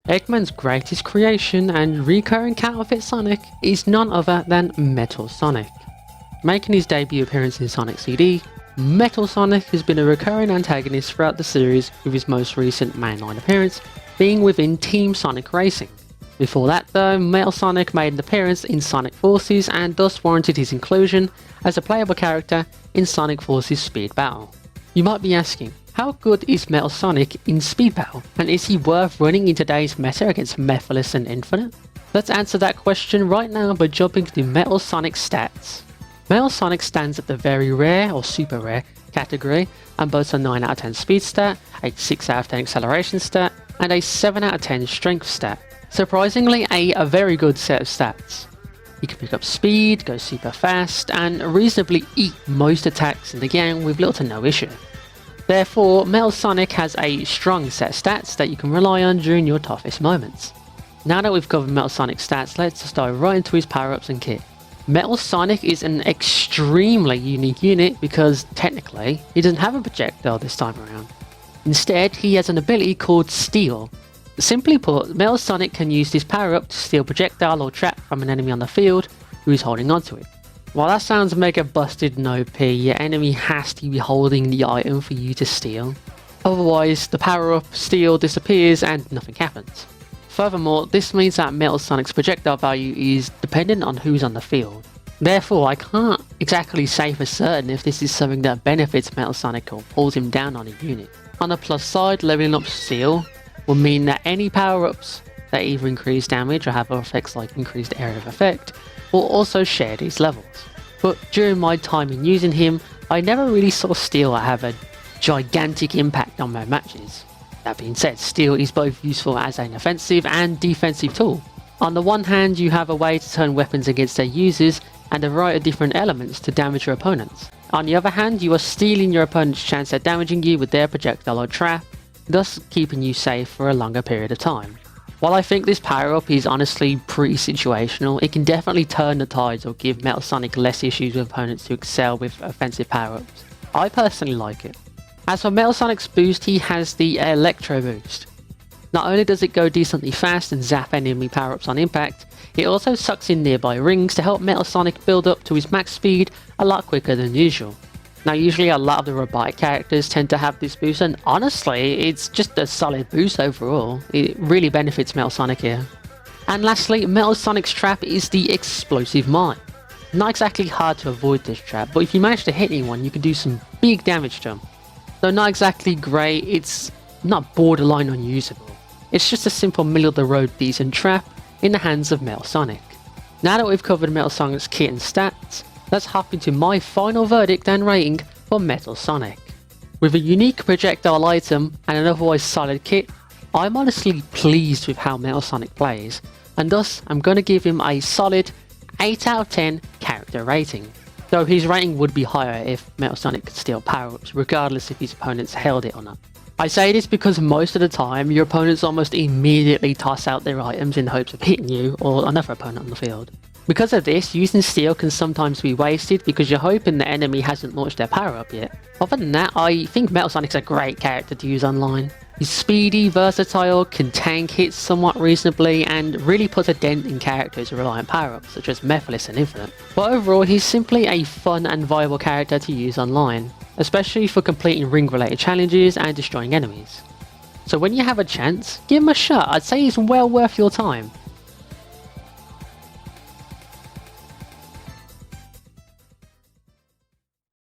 Eggman's greatest creation and recurring counterfeit Sonic is none other than Metal Sonic. Making his debut appearance in Sonic CD, Metal Sonic has been a recurring antagonist throughout the series, with his most recent mainline appearance being within Team Sonic Racing. Before that though, Metal Sonic made an appearance in Sonic Forces and thus warranted his inclusion as a playable character in Sonic Forces Speed Battle. You might be asking, how good is Metal Sonic in Speed Battle, and is he worth running in today's meta against Mephiles and Infinite? Let's answer that question right now by jumping to Metal Sonic stats. Metal Sonic stands at the very rare or super rare category and boasts a 9 out of 10 speed stat, a 6 out of 10 acceleration stat, and a 7 out of 10 strength stat. Surprisingly, a very good set of stats. He can pick up speed, go super fast, and reasonably eat most attacks in the game with little to no issue. Therefore, Metal Sonic has a strong set of stats that you can rely on during your toughest moments. Now that we've covered Metal Sonic's stats, let's just dive right into his power-ups and kit. Metal Sonic is an extremely unique unit because, technically, he doesn't have a projectile this time around. Instead, he has an ability called Steal. Simply put, Metal Sonic can use this power-up to steal projectile or trap from an enemy on the field who is holding onto it. While that sounds mega busted and OP, your enemy has to be holding the item for you to steal. Otherwise, the power-up Steal disappears and nothing happens. Furthermore, this means that Metal Sonic's projectile value is dependent on who's on the field. Therefore, I can't exactly say for certain if this is something that benefits Metal Sonic or pulls him down on a unit. On the plus side, leveling up Steal will mean that any power-ups that either increase damage or have other effects like increased area of effect will also share these levels. But during my time in using him, I never really saw Steal have a gigantic impact on my matches. That being said, Steal is both useful as an offensive and defensive tool. On the one hand, you have a way to turn weapons against their users and a variety of different elements to damage your opponents. On the other hand, you are stealing your opponent's chance at damaging you with their projectile or trap, thus keeping you safe for a longer period of time. While I think this power-up is honestly pretty situational, it can definitely turn the tides or give Metal Sonic less issues with opponents who excel with offensive power-ups. I personally like it. As for Metal Sonic's boost, he has the Electro boost. Not only does it go decently fast and zap enemy power-ups on impact, it also sucks in nearby rings to help Metal Sonic build up to his max speed a lot quicker than usual. Now usually a lot of the robotic characters tend to have this boost, and honestly it's just a solid boost overall. It really benefits Metal Sonic here. And lastly, Metal Sonic's trap is the Explosive Mine. Not exactly hard to avoid this trap, but if you manage to hit anyone you can do some big damage to them. Though not exactly great, it's not borderline unusable. It's just a simple middle of the road decent trap in the hands of Metal Sonic. Now that we've covered Metal Sonic's kit and stats, let's hop into my final verdict and rating for Metal Sonic. With a unique projectile item and an otherwise solid kit, I'm honestly pleased with how Metal Sonic plays, and thus I'm going to give him a solid 8 out of 10 character rating. Though his rating would be higher if Metal Sonic could steal power-ups regardless if his opponents held it or not. I say this because most of the time your opponents almost immediately toss out their items in hopes of hitting you or another opponent on the field. Because of this, using Steal can sometimes be wasted because you're hoping the enemy hasn't launched their power up yet. Other than that, I think Metal Sonic's a great character to use online. He's speedy, versatile, can tank hits somewhat reasonably, and really puts a dent in characters who rely on power-ups such as Mephiles and Infinite. But overall, he's simply a fun and viable character to use online, especially for completing ring-related challenges and destroying enemies. So when you have a chance, give him a shot. I'd say he's well worth your time.